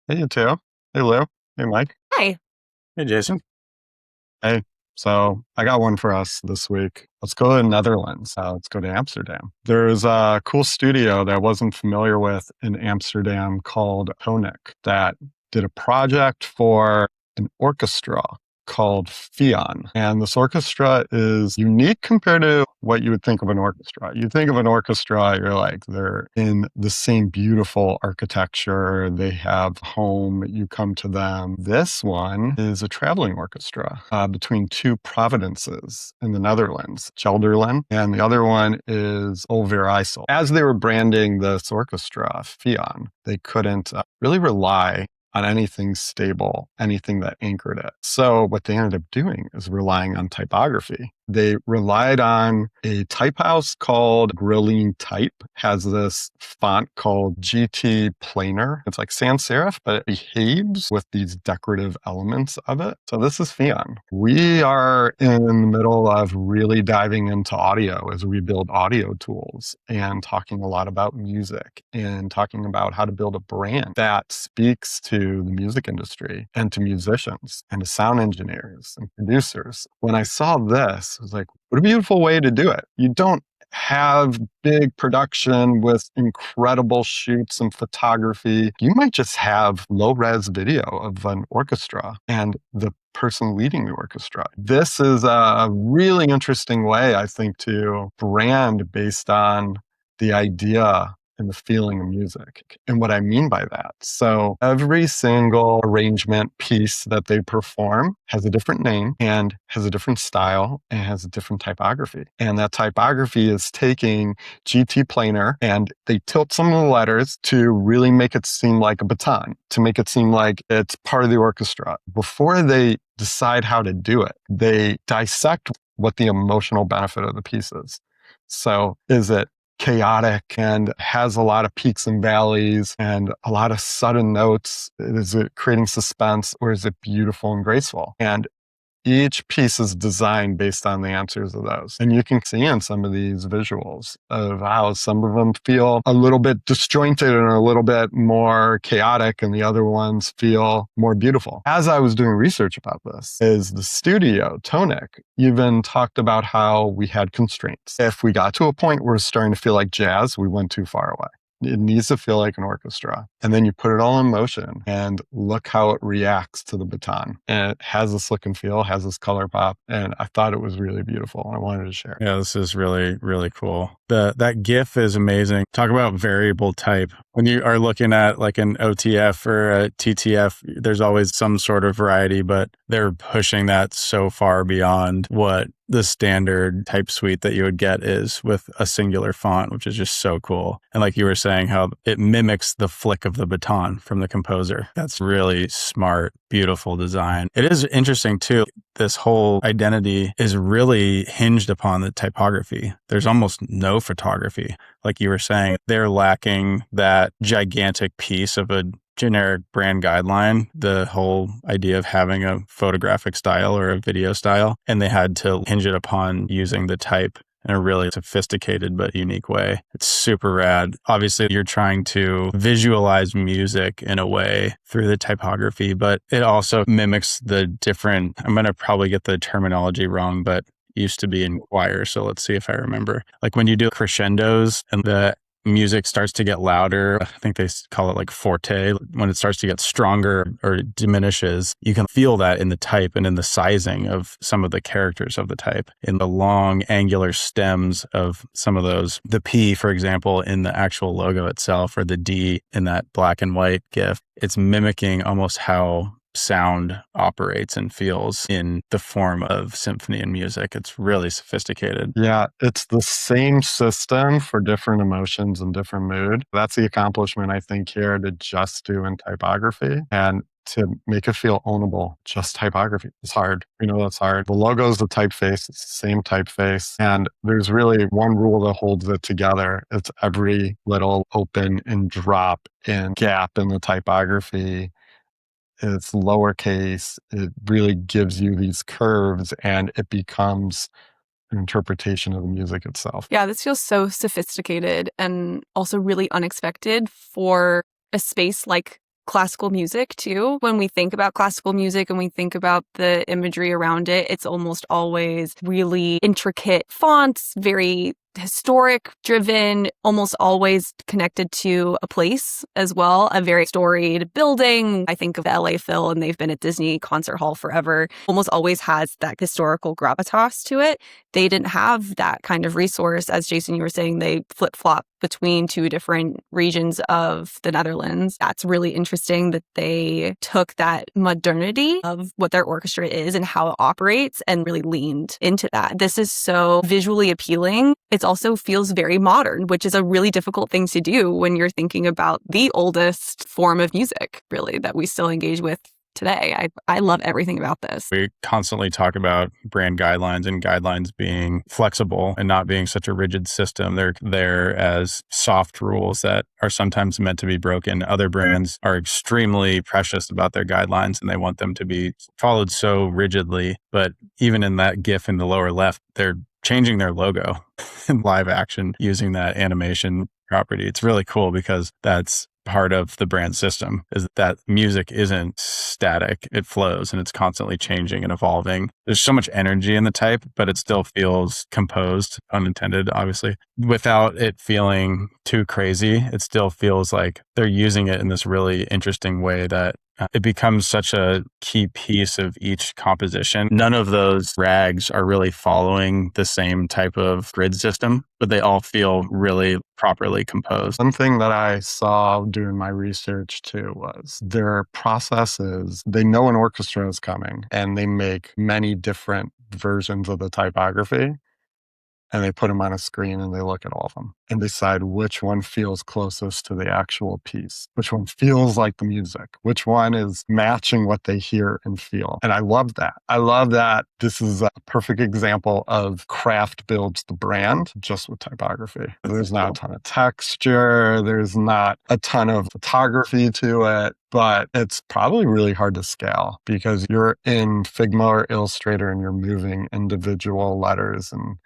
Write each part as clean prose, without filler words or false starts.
Hey, you too. Hey, Lou. Hey, Mike. Hi. Hey, Jason. Hey. So I got one for us this week. Let's go to the Netherlands. Let's go to Amsterdam. There's a cool studio that I wasn't familiar with in Amsterdam called Thonik that did a project for an orchestra called Phion. And this orchestra is unique compared to what you would think of an orchestra. You think of an orchestra, you're like, they're in the same beautiful architecture. They have home, you come to them. This one is a traveling orchestra between two provinces in the Netherlands, Gelderland, and the other one is Overijssel. As they were branding this orchestra, Phion, they couldn't really rely on anything stable, anything that anchored it. So what they ended up doing is relying on typography. They relied on a type house called Grilling Type, has this font called GT Planar. It's like sans serif, but it behaves with these decorative elements of it. So this is Phion. We are in the middle of really diving into audio as we build audio tools and talking a lot about music and talking about how to build a brand that speaks to the music industry and to musicians and to sound engineers and producers. When I saw this, I was like, what a beautiful way to do it. You don't have big production with incredible shoots and photography. You might just have low res video of an orchestra and the person leading the orchestra. This is a really interesting way, I think, to brand based on the idea and the feeling of music and what I mean by that. So every single arrangement piece that they perform has a different name and has a different style and has a different typography. And that typography is taking GT planar and they tilt some of the letters to really make it seem like a baton, to make it seem like it's part of the orchestra. Before they decide how to do it, they dissect what the emotional benefit of the piece is. So is it chaotic and has a lot of peaks and valleys and a lot of sudden notes? Is it creating suspense or is it beautiful and graceful? And each piece is designed based on the answers of those. And you can see in some of these visuals of how some of them feel a little bit disjointed and a little bit more chaotic, and the other ones feel more beautiful. As I was doing research about this, is the studio, Thonik, even talked about how we had constraints. If we got to a point where it's starting to feel like jazz, we went too far away. It needs to feel like an orchestra. And then you put it all in motion and look how it reacts to the baton. And it has this look and feel, has this color pop. And I thought it was really beautiful. And I wanted to share. Yeah, this is really, really cool. That GIF is amazing. Talk about variable type. When you are looking at like an OTF or a TTF, there's always some sort of variety, but they're pushing that so far beyond what the standard type suite that you would get is with a singular font, which is just so cool. And like you were saying, how it mimics the flick of the baton from the composer. That's really smart, beautiful design. It is interesting too. This whole identity is really hinged upon the typography. There's almost no photography. Like you were saying, they're lacking that gigantic piece of a generic brand guideline, the whole idea of having a photographic style or a video style. And they had to hinge it upon using the type in a really sophisticated but unique way. It's super rad. Obviously, you're trying to visualize music in a way through the typography, but it also mimics the different, I'm going to probably get the terminology wrong, but used to be in choir. So let's see if I remember. Like when you do crescendos and the music starts to get louder, I think they call it like forte. When it starts to get stronger or it diminishes, you can feel that in the type and in the sizing of some of the characters of the type, in the long angular stems of some of those. The P, for example, in the actual logo itself, or the D in that black and white GIF, it's mimicking almost how sound operates and feels in the form of symphony and music. It's really sophisticated. Yeah, it's the same system for different emotions and different mood. That's the accomplishment, I think, here to just do in typography and to make it feel ownable. Just typography. It's hard. We know that's hard. The logo is the typeface. It's the same typeface. And there's really one rule that holds it together. It's every little open and drop and gap in the typography. It's lowercase. It really gives you these curves and it becomes an interpretation of the music itself. Yeah, this feels so sophisticated and also really unexpected for a space like classical music too. When we think about classical music and we think about the imagery around it, it's almost always really intricate fonts, very historic driven, almost always connected to a place as well, a very storied building. I think of the LA Phil, and they've been at Disney Concert Hall forever, almost always has that historical gravitas to it. They didn't have that kind of resource. As Jason, you were saying, they flip-flop between two different regions of the Netherlands. That's really interesting that they took that modernity of what their orchestra is and how it operates and really leaned into that. This is so visually appealing. It also feels very modern, which is a really difficult thing to do when you're thinking about the oldest form of music, really, that we still engage with today. I love everything about this. We constantly talk about brand guidelines and guidelines being flexible and not being such a rigid system. They're there as soft rules that are sometimes meant to be broken. Other brands are extremely precious about their guidelines and they want them to be followed so rigidly. But even in that GIF in the lower left, they're changing their logo in live action using that animation property. It's really cool because that's part of the brand system, is that music isn't static. It flows and it's constantly changing and evolving. There's so much energy in the type, but it still feels composed, unintended, obviously, without it feeling too crazy. It still feels like they're using it in this really interesting way that it becomes such a key piece of each composition. None of those rags are really following the same type of grid system, but they all feel really properly composed. One thing that I saw doing my research too was their processes. They know an orchestra is coming and they make many different versions of the typography. And they put them on a screen and they look at all of them and decide which one feels closest to the actual piece, which one feels like the music, which one is matching what they hear and feel. And I love that. I love that this is a perfect example of craft builds the brand just with typography. There's not a ton of texture. There's not a ton of photography to it. But it's probably really hard to scale because you're in Figma or Illustrator and you're moving individual letters and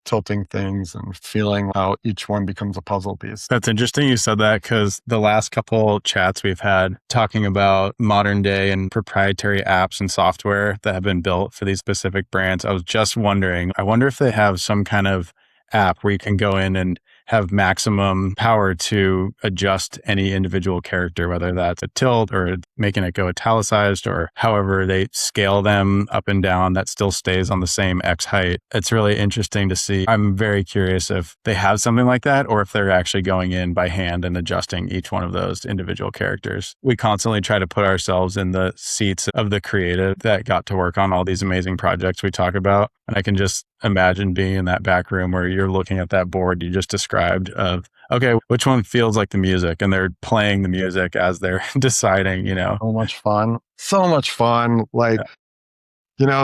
tilting things and feeling how each one becomes a puzzle piece. That's interesting you said that because the last couple chats we've had talking about modern day and proprietary apps and software that have been built for these specific brands, I was just wondering, I wonder if they have some kind of app where you can go in and have maximum power to adjust any individual character, whether that's a tilt or making it go italicized or however they scale them up and down that still stays on the same X height. It's really interesting to see. I'm very curious if they have something like that or if they're actually going in by hand and adjusting each one of those individual characters. We constantly try to put ourselves in the seats of the creative that got to work on all these amazing projects we talk about. And I can just imagine being in that back room where you're looking at that board you just described of, okay, which one feels like the music? And they're playing the music as they're deciding, So much fun. So much fun. Like,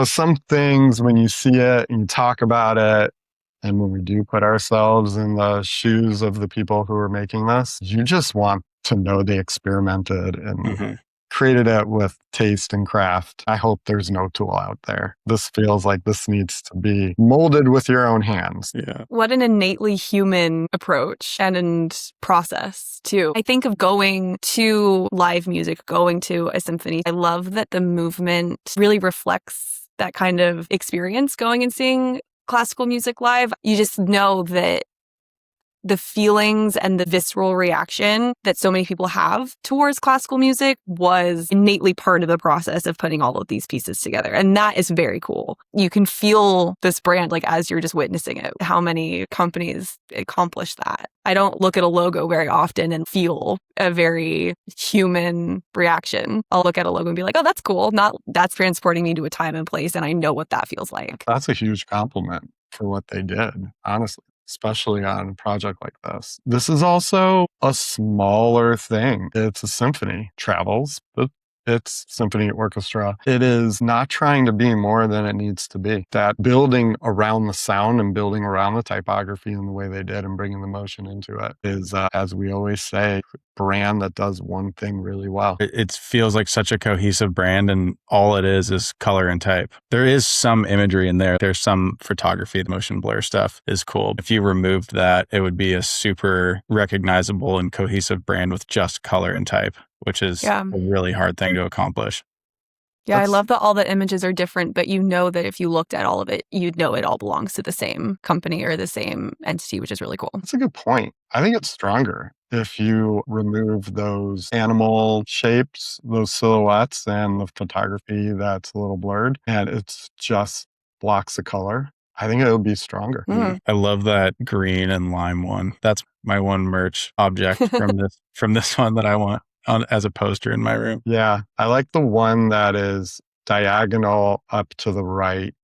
some things when you see it and you talk about it, and when we do put ourselves in the shoes of the people who are making this, you just want to know they experimented and created it with taste and craft. I hope there's no tool out there. This feels like this needs to be molded with your own hands. Yeah. What an innately human approach and process, too. I think of going to live music, going to a symphony. I love that the movement really reflects that kind of experience going and seeing classical music live. You just know that the feelings and the visceral reaction that so many people have towards classical music was innately part of the process of putting all of these pieces together. And that is very cool. You can feel this brand like as you're just witnessing it, how many companies accomplish that. I don't look at a logo very often and feel a very human reaction. I'll look at a logo and be like, oh, that's cool. Not that's transporting me to a time and place. And I know what that feels like. That's a huge compliment for what they did, honestly. Especially on a project like this. This is also a smaller thing. It's a symphony, travels, but it's symphony orchestra. It is not trying to be more than it needs to be. That building around the sound and building around the typography and the way they did and bringing the motion into it is, as we always say, a brand that does one thing really well. It feels like such a cohesive brand and all it is color and type. There is some imagery in there. There's some photography. The motion blur stuff is cool. If you removed that, it would be a super recognizable and cohesive brand with just color and type, which is Yeah. a really hard thing to accomplish. Yeah, I That's love that all the images are different, but you know that if you looked at all of it, you'd know it all belongs to the same company or the same entity, which is really cool. that's a good point. I think it's stronger if you remove those animal shapes, those silhouettes, and the photography that's a little blurred, and it's just blocks of color. I think it would be stronger. Mm. I love that green and lime one. That's my one merch object from this one that I want on as a poster in my room. Yeah, I like the one that is diagonal up to the right,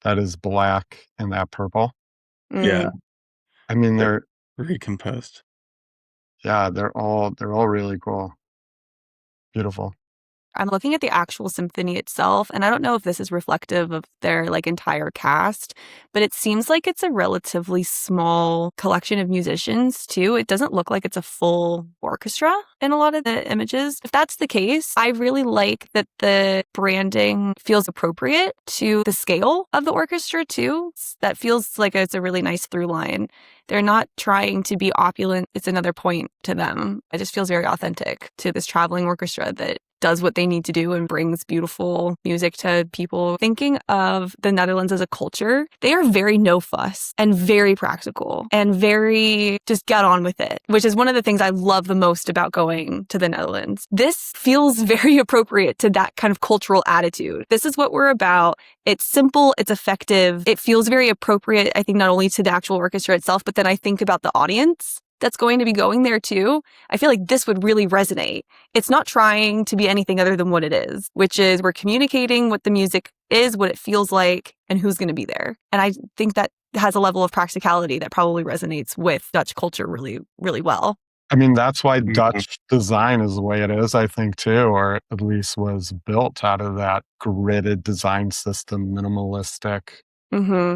that is black and that purple. Yeah, Mm. I mean, they're they're recomposed. yeah, they're all really cool, beautiful. I'm looking at the actual symphony itself, and I don't know if this is reflective of their like entire cast, but it seems like it's a relatively small collection of musicians too. It doesn't look like it's a full orchestra in a lot of the images. If that's the case, I really like that the branding feels appropriate to the scale of the orchestra too. That feels like it's a really nice through line. They're not trying to be opulent. It's another point to them. It just feels very authentic to this traveling orchestra that does what they need to do and brings beautiful music to people. Thinking of the Netherlands as a culture, they are very no fuss and very practical and very just get on with it, which is one of the things I love the most about going to the Netherlands. This feels very appropriate to that kind of cultural attitude. This is what we're about. It's simple, it's effective, it feels very appropriate, I think, not only to the actual orchestra itself, but then I think about the audience that's going to be going there too. I feel like this would really resonate. It's not trying to be anything other than what it is, which is we're communicating what the music is, what it feels like, and who's going to be there. And I think that has a level of practicality that probably resonates with Dutch culture really, really well. I mean, that's why Mhm. Dutch design is the way it is, I think, too, or at least was built out of that gridded design system, minimalistic, Mm-hmm.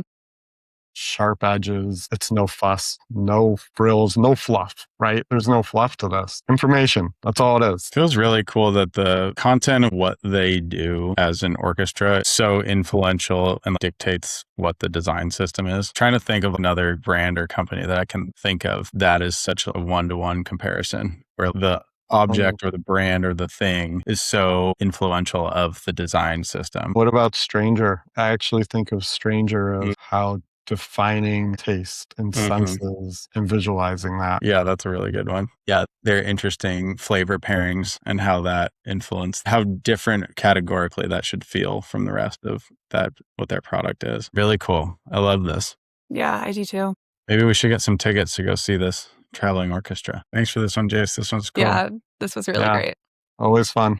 sharp edges. It's no fuss, no frills, no fluff, right? There's no fluff to this. Information. That's all it is. Feels really cool that the content of what they do as an orchestra is so influential and dictates what the design system is. Trying to think of another brand or company that I can think of that is such a one-to-one comparison where the object or the brand or the thing is so influential of the design system. What about Stranger? I actually think of Stranger of how defining taste and senses and visualizing that. Yeah, that's a really good one. Yeah, they're interesting flavor pairings and how that influence, how different categorically that should feel from the rest of that, what their product is. Really cool. I love this. Yeah, I do too. Maybe we should get some tickets to go see this traveling orchestra. Thanks for this one, Jace. This one's cool. Yeah, this was really Yeah. great. Always fun.